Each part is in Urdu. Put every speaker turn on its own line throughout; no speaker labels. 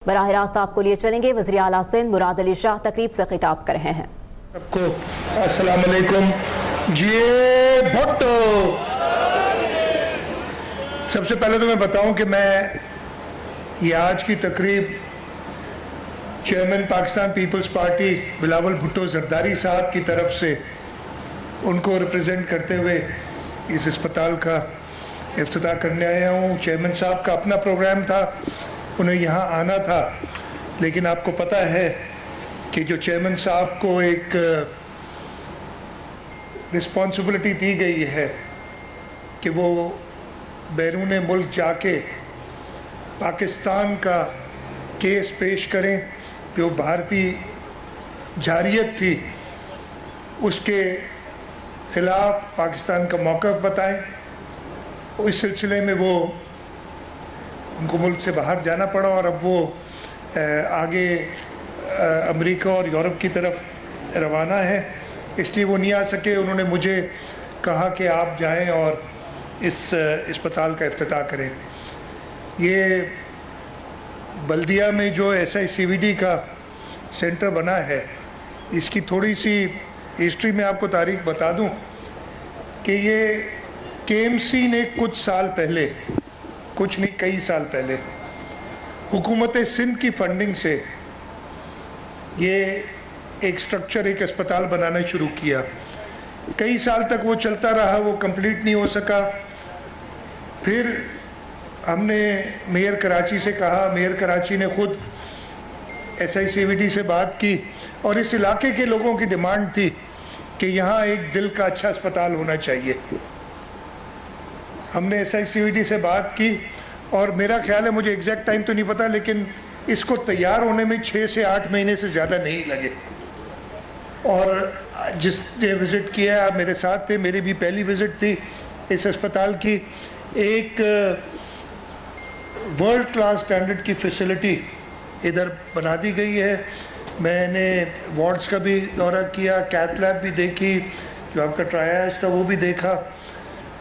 براہ راست آپ کو لیے چلیں گے وزیر اعلیٰ سندھ مراد علی شاہ تقریب سے خطاب کر رہے ہیں۔
سب کو السلام علیکم جی بھٹو۔ سب سے پہلے تو میں بتاؤں کہ میں یہ آج کی تقریب چیئرمین پاکستان پیپلز پارٹی بلاول بھٹو زرداری صاحب کی طرف سے ان کو ریپرزینٹ کرتے ہوئے اس اسپتال کا افتتاح کرنے آیا ہوں۔ چیئرمین صاحب کا اپنا پروگرام تھا، انہیں یہاں آنا تھا، لیکن آپ کو پتہ ہے کہ جو چیئرمین صاحب کو ایک رسپانسبلٹی دی گئی ہے کہ وہ بیرون ملک جا کے پاکستان کا کیس پیش کریں، جو بھارتی جارحیت تھی اس کے خلاف پاکستان کا موقف بتائیں۔ اس سلسلے میں وہ ان کو ملک سے باہر جانا پڑا اور اب وہ آگے امریکہ اور یورپ کی طرف روانہ ہے، اس لیے وہ نہیں آ سکے۔ انہوں نے مجھے کہا کہ آپ جائیں اور اس اسپتال کا افتتاح کریں۔ یہ بلدیہ میں جو SICVD کا سینٹر بنا ہے، اس کی تھوڑی سی ہسٹری میں آپ کو تاریخ بتا دوں کہ یہ KMC نے کچھ سال پہلے، کچھ نہیں کئی سال پہلے، حکومت سندھ کی فنڈنگ سے یہ ایک سٹرکچر، ایک اسپتال بنانا شروع کیا۔ کئی سال تک وہ چلتا رہا، وہ کمپلیٹ نہیں ہو سکا۔ پھر ہم نے میئر کراچی سے کہا، میئر کراچی نے خود SICVD سے بات کی، اور اس علاقے کے لوگوں کی ڈیمانڈ تھی کہ یہاں ایک دل کا اچھا اسپتال ہونا چاہیے۔ ہم نے SICVD سے بات کی، اور میرا خیال ہے، مجھے ایگزیکٹ ٹائم تو نہیں پتا، لیکن اس کو تیار ہونے میں 6 سے 8 مہینے سے زیادہ نہیں لگے۔ اور جس نے وزٹ کیا، آپ میرے ساتھ تھے، میری بھی پہلی وزٹ تھی اس اسپتال کی۔ ایک ورلڈ کلاس سٹینڈرڈ کی فیسلٹی ادھر بنا دی گئی ہے۔ میں نے وارڈز کا بھی دورہ کیا، کیتھ لیب بھی دیکھی، جو آپ کا ٹرائیاج تھا وہ بھی دیکھا،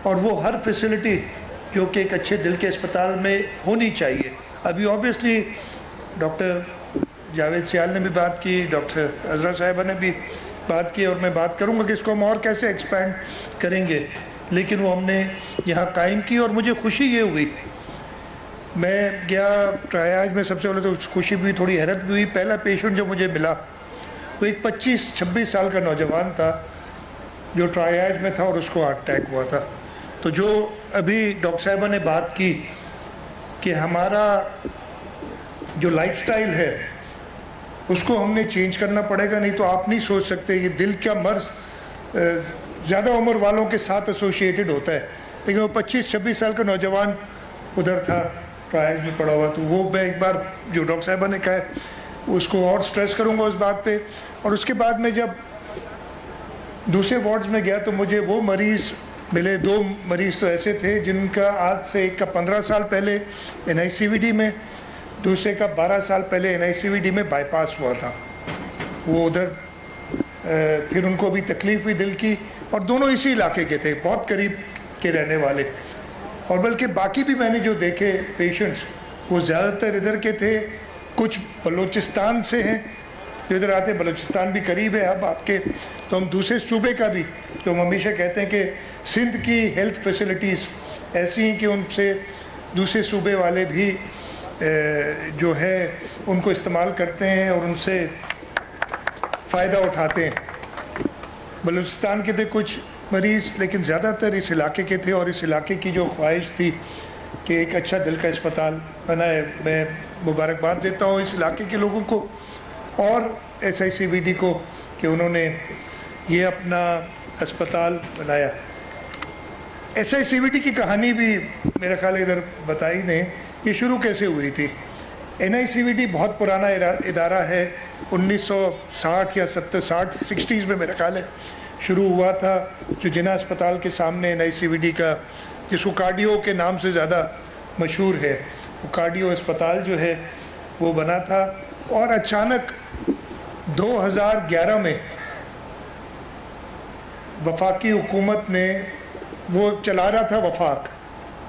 اور وہ ہر فیسلٹی جو کہ ایک اچھے دل کے اسپتال میں ہونی چاہیے۔ ابھی آبویسلی ڈاکٹر جاوید سیال نے بھی بات کی، ڈاکٹر عذرا صاحبہ نے بھی بات کی، اور میں بات کروں گا کہ اس کو ہم اور کیسے ایکسپینڈ کریں گے، لیکن وہ ہم نے یہاں قائم کی۔ اور مجھے خوشی یہ ہوئی، میں گیا ٹرائیاج میں، سب سے پہلے تو خوشی بھی، تھوڑی حیرت بھی ہوئی۔ پہلا پیشنٹ جو مجھے ملا وہ ایک 25-26 سال کا نوجوان تھا جو ٹرائیاج میں تھا، اور اس کو ہارٹ اٹیک ہوا تھا۔ تو جو ابھی ڈاکٹر صاحبہ نے بات کی کہ ہمارا جو لائف سٹائل ہے اس کو ہم نے چینج کرنا پڑے گا، نہیں تو آپ نہیں سوچ سکتے، یہ دل کا مرض زیادہ عمر والوں کے ساتھ ایسوسیٹڈ ہوتا ہے، لیکن وہ 25-26 سال کا نوجوان ادھر تھا، ٹرائیج میں پڑا ہوا۔ تو وہ میں ایک بار جو ڈاکٹر صاحبہ نے کہا ہے اس کو اور سٹریس کروں گا اس بات پہ۔ اور اس کے بعد میں جب دوسرے وارڈز میں گیا تو مجھے وہ مریض ملے، 2 مریض تو ایسے تھے جن کا آج سے ایک کا 15 سال پہلے NICVD میں، دوسرے کا 12 سال پہلے NICVD میں بائی پاس ہوا تھا۔ وہ ادھر پھر ان کو بھی تکلیف ہوئی دل کی، اور دونوں اسی علاقے کے تھے، بہت قریب کے رہنے والے۔ اور بلکہ باقی بھی میں نے جو دیکھے پیشنٹس وہ زیادہ تر ادھر کے تھے، کچھ بلوچستان سے ہیں جو ادھر آتے ہیں، بلوچستان بھی قریب ہے اب آپ کے، تو ہم دوسرے صوبے کا بھی، تو ہم ہمیشہ کہتے ہیں کہ سندھ کی ہیلتھ فیسلٹیز ایسی ہیں کہ ان سے دوسرے صوبے والے بھی جو ہے ان کو استعمال کرتے ہیں اور ان سے فائدہ اٹھاتے ہیں۔ بلوچستان کے تھے کچھ مریض، لیکن زیادہ تر اس علاقے کے تھے، اور اس علاقے کی جو خواہش تھی کہ ایک اچھا دل کا اسپتال بنا ہے۔ میں مبارکباد دیتا ہوں اس علاقے کے لوگوں کو اور SICVD کو کہ انہوں نے یہ اپنا اسپتال بنایا۔ SICVD کی کہانی بھی میرا خیال ادھر بتائی نے، یہ شروع کیسے ہوئی تھی۔ NICVD بہت پرانا ادارہ ہے، 1960 یا 60 میں میرا خیال ہے شروع ہوا تھا، جو جناح اسپتال کے سامنے NICVD کا، جس کو کارڈیو کے نام سے زیادہ مشہور ہے، وہ کارڈیو اسپتال جو ہے وہ بنا تھا۔ اور اچانک 2011 میں وفاقی حکومت نے، وہ چلا رہا تھا وفاق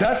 10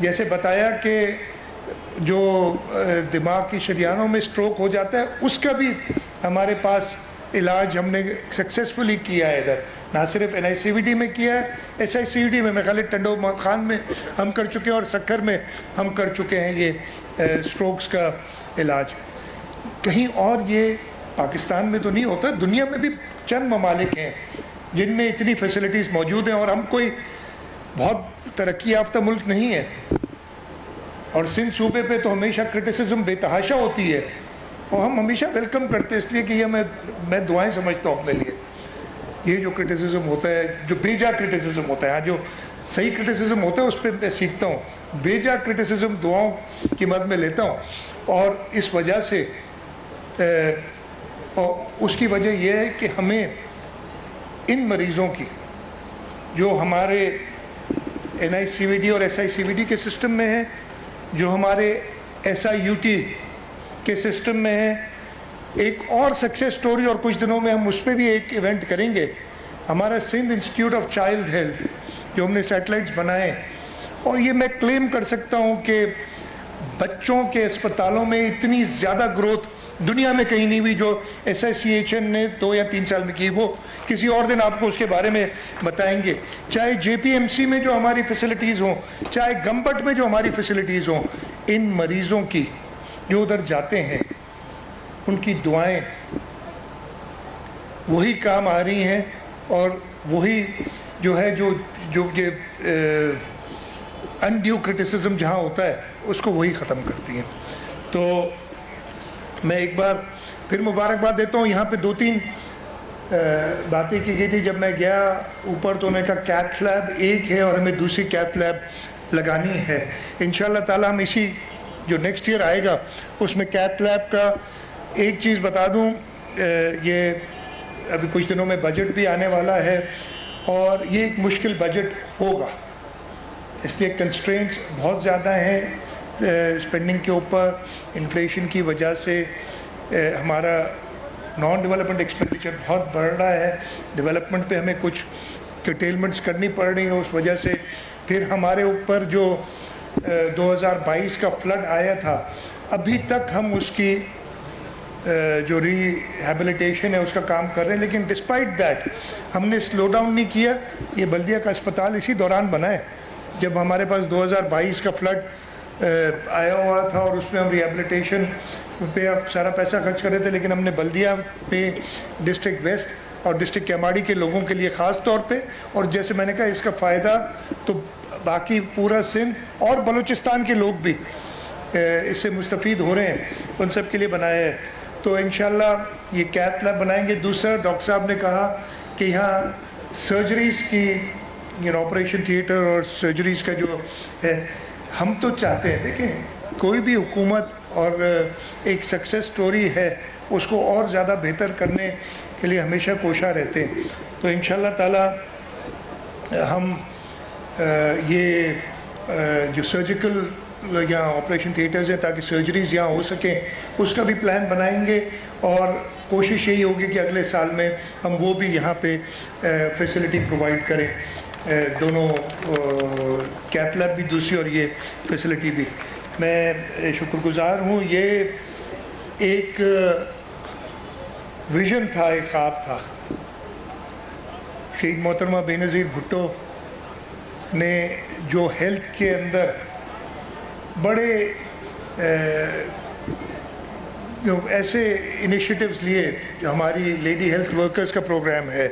جیسے بتایا کہ جو دماغ کی شریانوں میں اسٹروک ہو جاتا ہے اس کا بھی ہمارے پاس علاج ہم نے سکسیزفلی کیا ہے ادھر، نہ صرف NICVD میں کیا ہے، SICVD میں خالی ٹنڈو خان میں ہم کر چکے ہیں اور سکھر میں ہم کر چکے ہیں یہ اسٹروکس کا علاج۔ کہیں اور یہ پاکستان میں تو نہیں ہوتا، دنیا میں بھی چند ممالک ہیں جن میں اتنی فیسلٹیز موجود ہیں، اور ہم کوئی بہت ترقی یافتہ ملک نہیں ہے، اور سندھ صوبے پہ تو ہمیشہ کرٹیسزم بے تحاشا ہوتی ہے، اور ہم ہمیشہ ویلکم کرتے ہیں، اس لیے کہ یہ میں دعائیں سمجھتا ہوں اپنے لیے۔ یہ جو کرٹیسزم ہوتا ہے، جو بیجا کرٹیسزم ہوتا ہے، جو صحیح کرٹیسزم ہوتا ہے اس پہ میں سیکھتا ہوں، بیجا کرٹیسزم دعاؤں کی مد میں لیتا ہوں، اور اس وجہ سے اور اس کی وجہ یہ ہے کہ ہمیں ان مریضوں کی جو ہمارے NICVD اور SICVD کے سسٹم میں ہیں، جو ہمارے SIUT کے سسٹم میں ہیں، ایک اور سکسیس سٹوری، اور کچھ دنوں میں ہم اس پہ بھی ایک ایونٹ کریں گے، ہمارا Sindh institute of child health جو ہم نے سیٹلائٹس بنائے، اور یہ میں کلیم کر سکتا ہوں کہ بچوں کے اسپتالوں میں اتنی زیادہ گروتھ دنیا میں کہیں نہیں ہوئی جو SICHN نے 2 یا 3 سال میں کی۔ وہ کسی اور دن آپ کو اس کے بارے میں بتائیں گے، چاہے JPMC میں جو ہماری فیسلٹیز ہوں، چاہے گمبٹ میں جو ہماری فیسلٹیز ہوں، ان مریضوں کی جو ادھر جاتے ہیں ان کی دعائیں وہی کام آ رہی ہیں، اور وہی جو ہے جو یہ انڈیو کرٹیسزم جہاں ہوتا ہے اس کو وہی ختم کرتی ہیں۔ تو میں ایک بار پھر مبارکباد دیتا ہوں۔ یہاں پہ 2-3 باتیں کی گئی تھی جب میں گیا اوپر، تو انہوں نے کہا کیتھ لیب ایک ہے اور ہمیں دوسری کیتھ لیب لگانی ہے۔ انشاءاللہ تعالی ہم اسی جو نیکسٹ ایئر آئے گا اس میں کیتھ لیب کا ایک چیز بتا دوں، یہ ابھی کچھ دنوں میں بجٹ بھی آنے والا ہے، اور یہ ایک مشکل بجٹ ہوگا، اس لیے کنسٹرینٹس بہت زیادہ ہیں اسپینڈنگ کے اوپر۔ انفلیشن کی وجہ سے ہمارا نان ڈیولپمنٹ ایکسپینڈیچر بہت بڑھ رہا ہے، ڈیولپمنٹ پہ ہمیں کچھ کرٹیلمنٹس کرنی پڑ رہی ہیں، اس وجہ سے پھر ہمارے اوپر جو 2022 کا فلڈ آیا تھا، ابھی تک ہم اس کی جو ریہیبلیٹیشن ہے اس کا کام کر رہے ہیں، لیکن ڈسپائٹ دیٹ ہم نے سلو ڈاؤن نہیں کیا۔ یہ بلدیہ کا اسپتال اسی دوران بنا ہے جب ہمارے پاس 2022 کا فلڈ آیا ہوا تھا، اور اس میں ہم ریہیبلیٹیشن پہ اب سارا پیسہ خرچ کر رہے تھے، لیکن ہم نے بلدیہ پہ ڈسٹرکٹ ویسٹ اور ڈسٹرکٹ کیماڑی کے لوگوں کے لیے خاص طور پہ، اور جیسے میں نے کہا اس کا فائدہ تو باقی پورا سندھ اور بلوچستان کے لوگ بھی اس سے مستفید ہو رہے ہیں، ان سب کے لیے بنایا ہے۔ تو انشاءاللہ یہ کیتھ لیب بنائیں گے۔ دوسرا ڈاکٹر صاحب نے کہا کہ یہاں سرجریز کی آپریشن تھیٹر اور سرجریز کا جو ہے، ہم تو چاہتے ہیں، دیکھیں کوئی بھی حکومت اور ایک سکسیس سٹوری ہے اس کو اور زیادہ بہتر کرنے کے لیے ہمیشہ کوشاں رہتے ہیں۔ تو انشاءاللہ تعالی ہم یہ جو سرجیکل یا آپریشن تھیٹرز ہیں تاکہ سرجریز یہاں ہو سکیں اس کا بھی پلان بنائیں گے، اور کوشش یہی ہوگی کہ اگلے سال میں ہم وہ بھی یہاں پہ فیسلٹی پرووائڈ کریں، دونوں کیتھ لیب بھی دوسری اور یہ فیسلٹی بھی۔ میں شکر گزار ہوں، یہ ایک ویژن تھا، ایک خواب تھا۔ شہید محترمہ بے نظیر بھٹو نے جو ہیلتھ کے اندر بڑے جو ایسے انیشیٹوز لیے، جو ہماری لیڈی ہیلتھ ورکرز کا پروگرام ہے،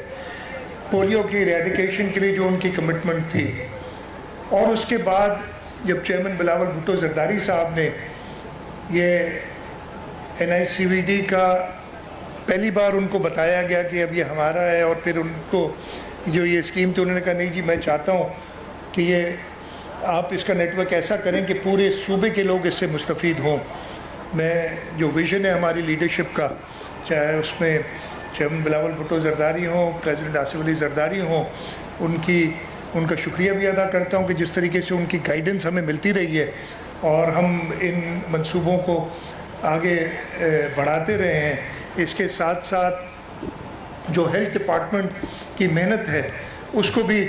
پولیو کی ریڈیکیشن کے لیے جو ان کی کمٹمنٹ تھی، اور اس کے بعد جب چیئرمین بلاول بھٹو زرداری صاحب نے یہ NICVD کا پہلی بار ان کو بتایا گیا کہ اب یہ ہمارا ہے، اور پھر ان کو جو یہ اسکیم تھی انہوں نے کہا نہیں جی میں چاہتا ہوں کہ یہ آپ اس کا نیٹ ورک ایسا کریں کہ پورے صوبے کے لوگ اس سے مستفید ہوں۔ میں جو ویژن ہے ہماری لیڈرشپ کا، چاہے اس میں چیئرمین بلاول بھٹو زرداری ہوں، پریزیڈنٹ آصف علی زرداری ہوں، ان کا شکریہ بھی ادا کرتا ہوں کہ جس طریقے سے ان کی گائیڈنس ہمیں ملتی رہی ہے، اور ہم ان منصوبوں کو آگے بڑھاتے رہے ہیں۔ اس کے ساتھ ساتھ جو ہیلتھ ڈپارٹمنٹ کی محنت ہے اس کو بھی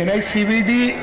NICVD